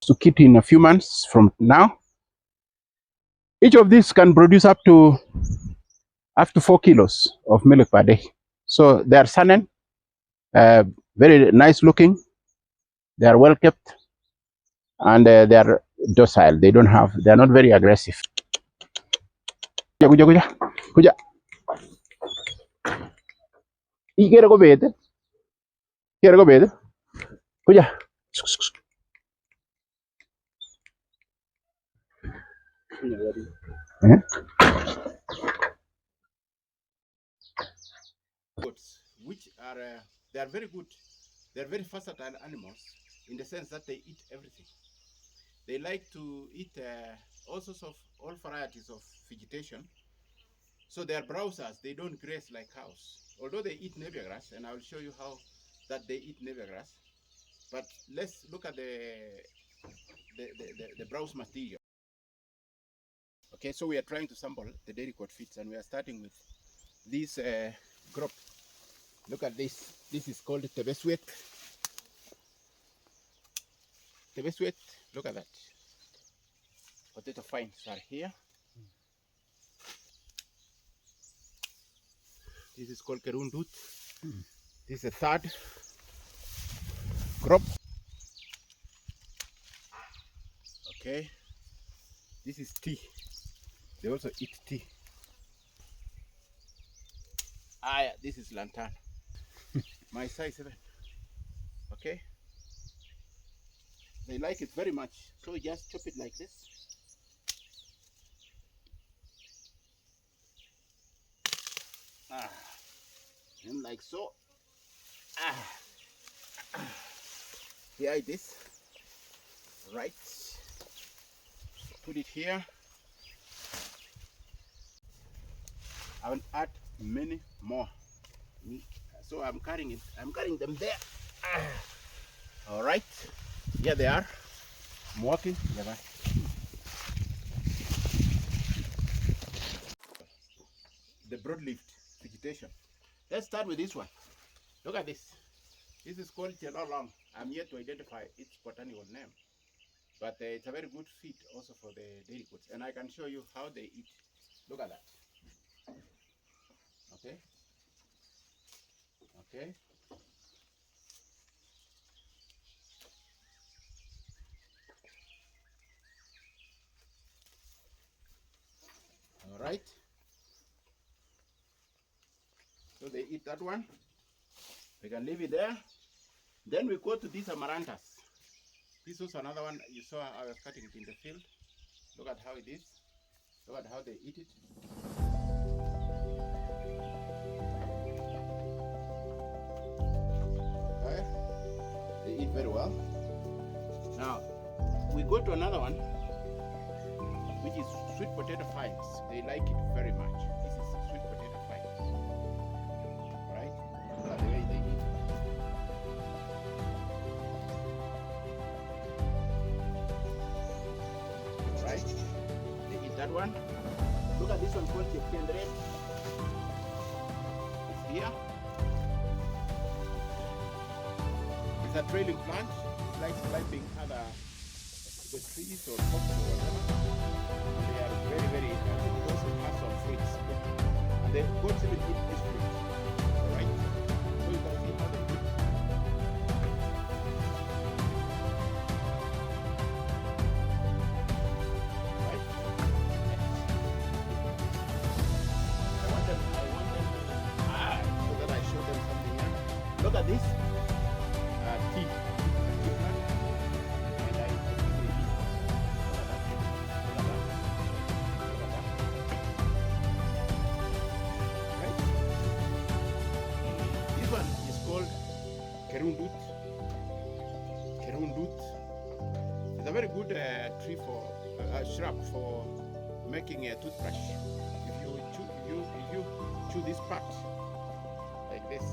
To keep in a few months from now. Each of these can produce up to 4 kilos of milk per day. So they are sunny, very nice looking. They are well kept, and they are docile. They are not very aggressive. Kuja. Quiero go bed. Kuja. Which are they are very good. They are very versatile animals in the sense that they eat everything. They like to eat all varieties of vegetation. So they are browsers. They don't graze like cows. Although they eat napier grass, and I will show you how that they eat napier grass. But let's look at the browse material. Okay, so we are trying to sample the dairy cord feeds, and we are starting with this crop. Look at this. This is called tebeswet. Look at that. Potato fines are here. This is called kerundut. This is the third crop. Okay. This is tea. They also eat tea. Yeah, this is lantern. My size 7. Okay. They like it very much. So we just chop it like this. And like so. Here it is. Right. Put it here. I will add many more. So I'm carrying it. I'm carrying them there. All right. Here they are. I'm walking. The broad-leaved vegetation. Let's start with this one. Look at this. This is called chelolong. I'm yet to identify its botanical name. But it's a very good feed also for the dairy goods. And I can show you how they eat. Look at that. Okay. Okay. All right. So they eat that one. We can leave it there. Then we go to these amaranthus. This was another one you saw I was cutting it in the field. Look at how it is. Look at how they eat it. Okay. They eat very well. Now, we go to another one, which is sweet potato fines. They like it very much. This is sweet potato fines. Right? Look at the way they eat. Right? They eat that one. Look at this one called Chepkendre. It's here. It's a trailing plant. It likes climbing other the trees or pots or whatever. They are very, very interesting. It also has some fruits. And the goats even eat this fruit. Alright? So you can see how they eat. Right? I want them so that I show them something here. Look at this. Tea. Kerundut. It's a very good tree for shrub for making a toothbrush. If you chew this part like this,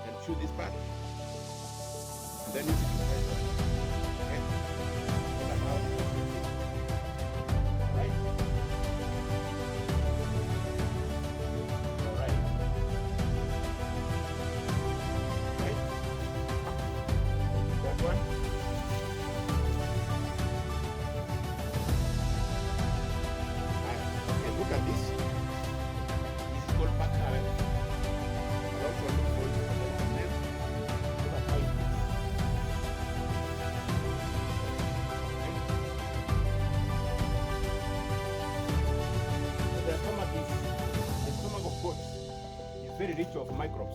and chew this part, and then use it to press it. Okay. Right. All right.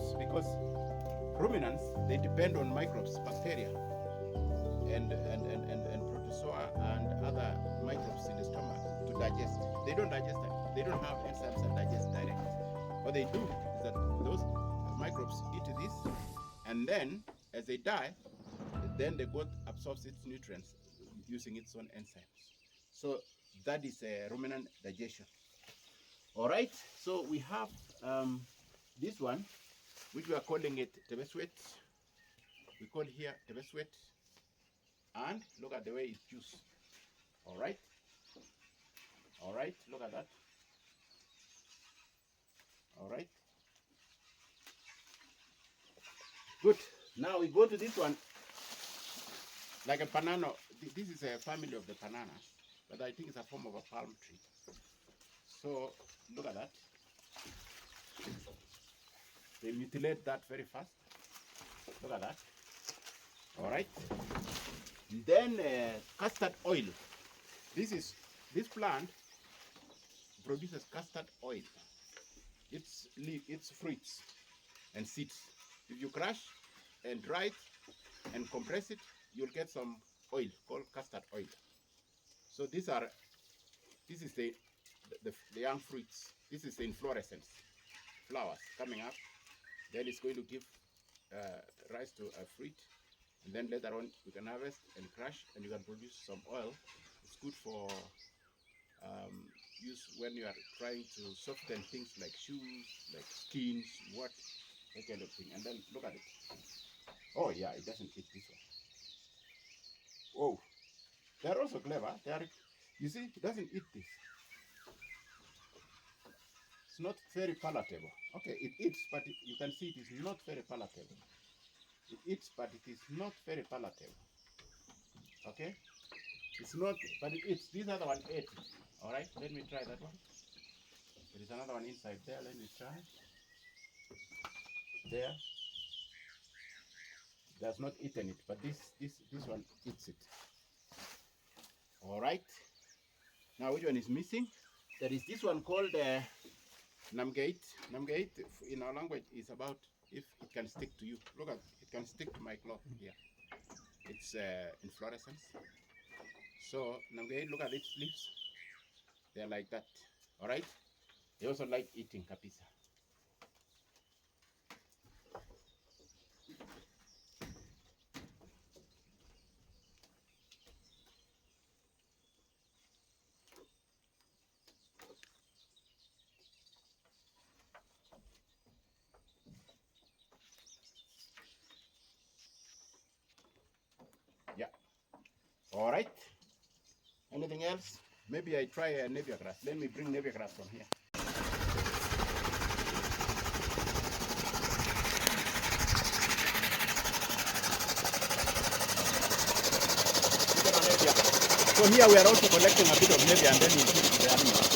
microbes, because ruminants, they depend on microbes, bacteria, and protozoa and other microbes in the stomach to digest. They don't digest that. They don't have enzymes that digest directly. What they do is that those microbes eat this, and then as they die, then the gut absorbs its nutrients using its own enzymes. So that is a ruminant digestion. All right, so we have this one, which we are calling it tebeswet. We call here tebeswet, and look at the way it's juice. All right, look at that. All right, good. Now we go to this one, like a banana. This is a family of the bananas, but I think it's a form of a palm tree. So look at that. They mutilate that very fast. Look at that. All right. And then custard oil. This plant produces custard oil. It's fruits and seeds. If you crush and dry it and compress it, you'll get some oil called custard oil. So this is the young fruits. This is the inflorescence, flowers coming up. Then it's going to give rise to a fruit, and then later on you can harvest and crush, and you can produce some oil. It's good for use when you are trying to soften things like shoes, like skins, that kind of thing. And then look at it. Oh yeah, it doesn't eat this one. Oh, they're also clever. You see, it doesn't eat this. It's not very palatable. Okay, it eats, but you can see it is not very palatable. It eats, but it is not very palatable. Okay? It's not, but it eats. This other one ate it. All right, let me try that one. There is another one inside there. Let me try. There. It has not eaten it, but this one eats it. All right. Now, which one is missing? There is this one called Namgate. Namgate in our language is about if it can stick to you. Look at it can stick to my cloth here. It's inflorescence. So Namgate, look at its leaves. They're like that. All right. They also like eating kapisa. Yeah. All right. Anything else? Maybe I try a Nevia grass. Let me bring Nevia grass from here. So here we are also collecting a bit of Nevia, and then we'll give it to the animals.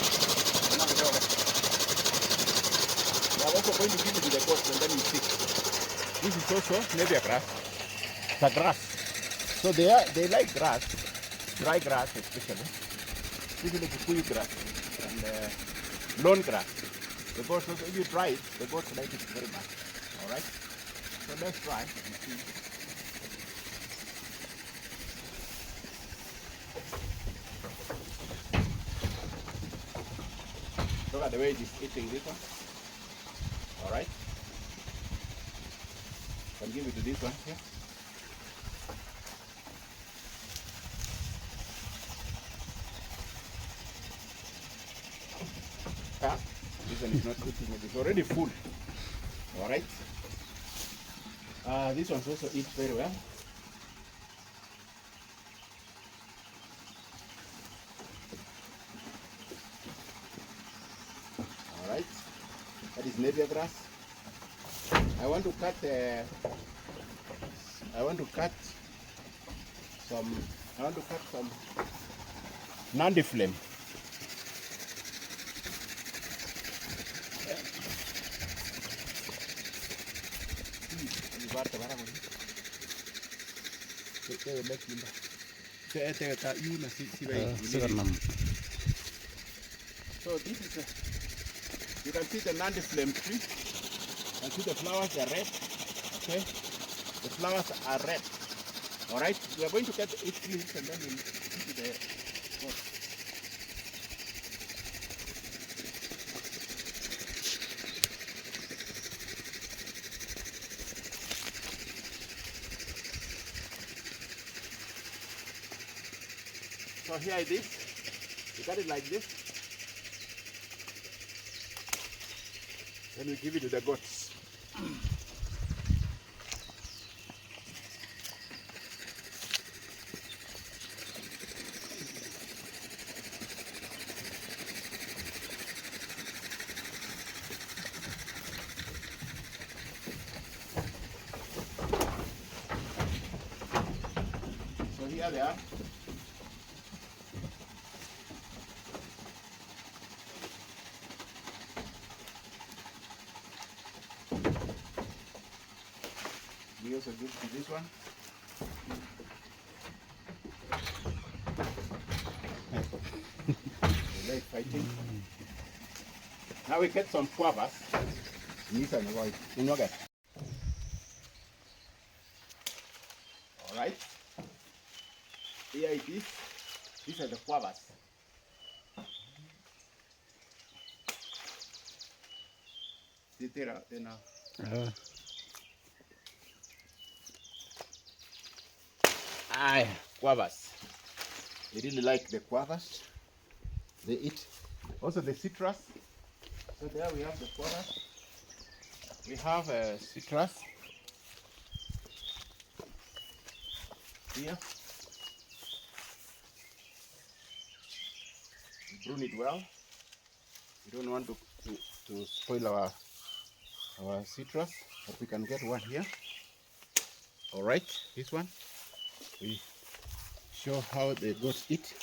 We are also going to give it to the goats, and then we see. This is also Nevia grass. It's a grass. So they like grass, dry grass especially Kikuyu grass and lawn grass. The goats also, if you dry it, the goats like it very much. All right. So let's try and see. Look at the way it is eating this one. All right. Can give it to this one here. This one is not eating it. It's already full. All right. This one's also eats very well. All right. That is Nevia grass. I want to cut some Nandi flame. So this is you can see the Nandi flame tree, And see the flowers are red. Okay, the flowers are red. All right, we are going to get each leaf and then we'll put it there. So here it is. You got it like this. Then we give it to the goats. So here they are. We also give to this one. They like fighting. Now we get some forbs. All right. Here it is. These are the forbs. They're now. Guavas. They really like the guavas. They eat. Also the citrus. So there we have the guavas. We have a citrus. Here. We prune it well. We don't want to spoil our citrus, but we can get one here. All right, this one. We show how the goats eat.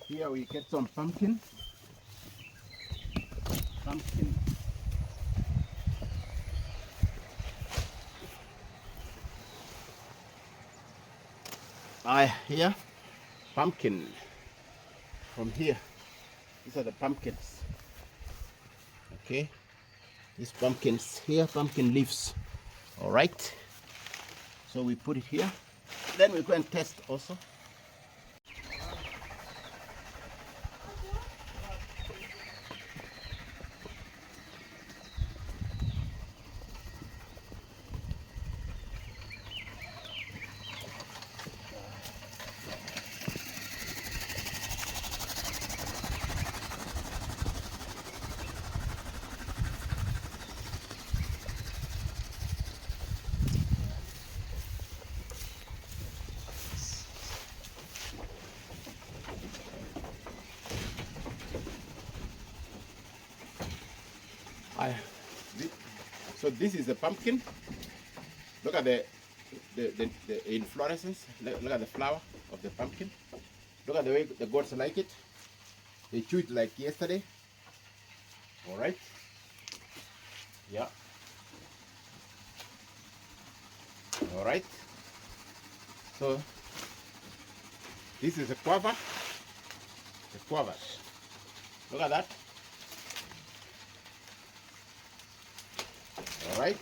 Here we get some pumpkin. Here, pumpkin. From here, these are the pumpkins. Okay. These pumpkins here, pumpkin leaves. All right. So we put it here. Then we go and test also. So this is the pumpkin. Look at the inflorescence. Look at the flower of the pumpkin. Look at the way the goats like it. They chew it like yesterday. All right. Yeah. All right. So this is a guava. The guavas. Look at that. All right.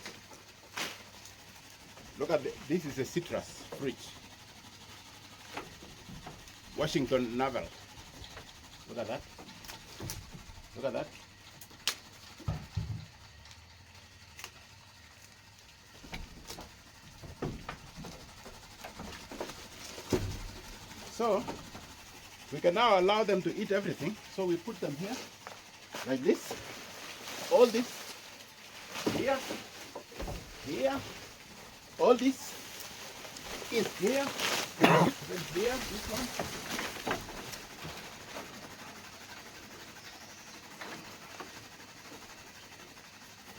Look at this is a citrus fruit. Washington navel. Look at that. Look at that. So we can now allow them to eat everything. So we put them here like this. All this. Here, here, all this is here, then here, this one.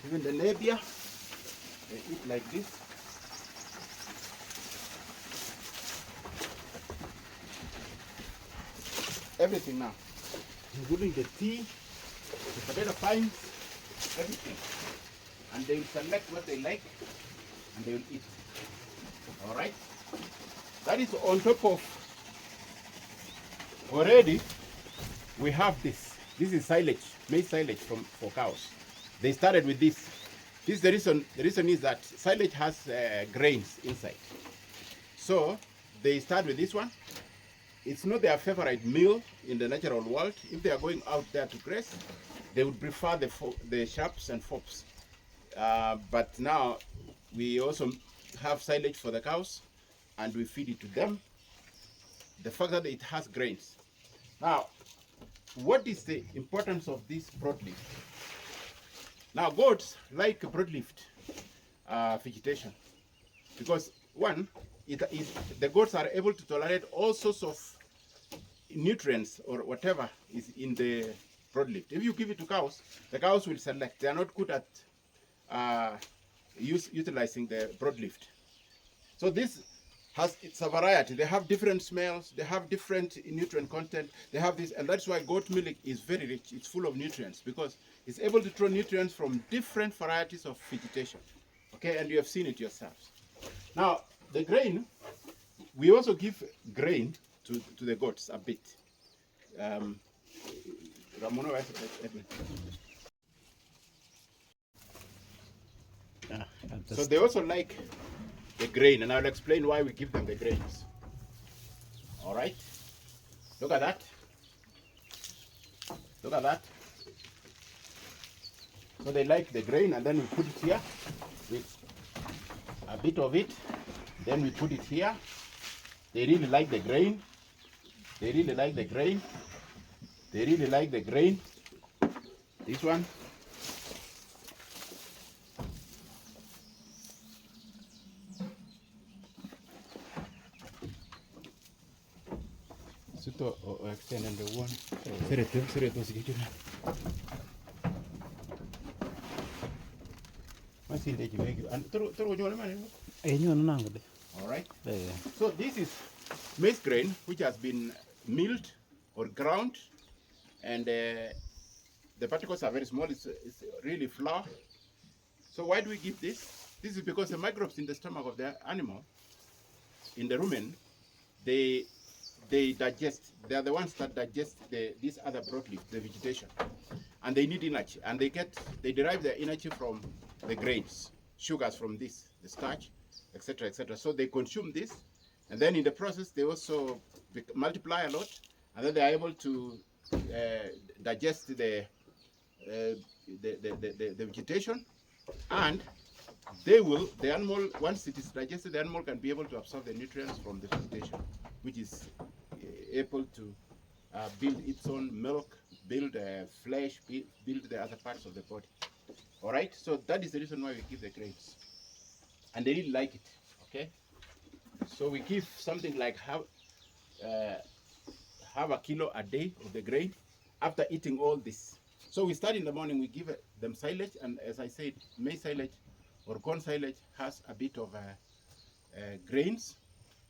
Even the labia, they eat like this. Everything now, including the tea, the potato pines, everything. And they will select what they like and they will eat. All right. That is on top of, already we have this. This is silage, maize silage for cows. They started with this. This is the reason. The reason is that silage has grains inside. So they start with this one. It's not their favorite meal in the natural world. If they are going out there to graze, they would prefer the shrubs and forbs. But now we also have silage for the cows, and we feed it to them. The fact that it has grains. Now, what is the importance of this broadleaf? Now, goats like broadleaf vegetation because one, the goats are able to tolerate all sorts of nutrients or whatever is in the broadleaf. If you give it to cows, the cows will select. They are not good at utilizing the broadleaf. So this it's a variety. They have different smells, they have different nutrient content, they have this, and that's why goat milk is very rich. It's full of nutrients because it's able to draw nutrients from different varieties of vegetation. Okay, and you have seen it yourselves. Now, the grain, we also give grain to the goats a bit. So they also like the grain, and I'll explain why we give them the grains. All right, look at that. Look at that. So they like the grain, and then we put it here with a bit of it. Then we put it here. They really like the grain. They really like the grain. They really like the grain. This one. Suto o extend the one. All right. So this is maize grain which has been milled or ground, and the particles are very small. It's really flour. So why do we give this? This is because the microbes in the stomach of the animal, in the rumen, they digest. They are the ones that digest this other broadleaf, the vegetation, and they need energy, and they derive their energy from the grains, sugars from this, the starch, etc., etc. So they consume this, and then in the process they also multiply a lot, and then they are able to digest the vegetation, and the animal, once it is digested, the animal can be able to absorb the nutrients from the vegetation, which is able to build its own milk, build flesh, build the other parts of the body. All right, so that is the reason why we give the grains, and they really like it. Okay, so we give something like half a kilo a day of the grain after eating all this. So we start in the morning, we give them silage, and as I said, maize silage or corn silage has a bit of grains.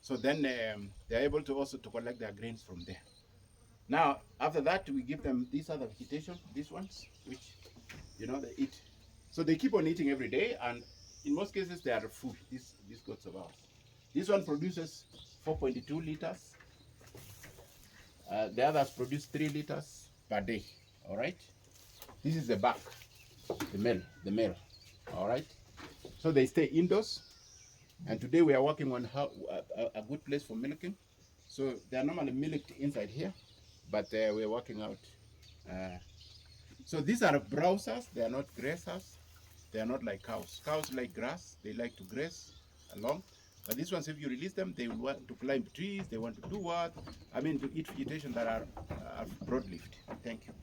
So then they're able to also to collect their grains from there. Now, after that, we give them these other vegetation, these ones, which, they eat. So they keep on eating every day, and in most cases, they are full, these goats of ours. This one produces 4.2 liters. The others produce 3 liters per day, all right? This is the back, the male, all right? So they stay indoors. And today we are working on a good place for milking. So they are normally milked inside here, but we are working out. So these are browsers. They are not grazers. They are not like cows. Cows like grass. They like to graze along. But these ones, if you release them, they will want to climb trees. They want to do what? I mean, to eat vegetation that are broad-leafed. Thank you.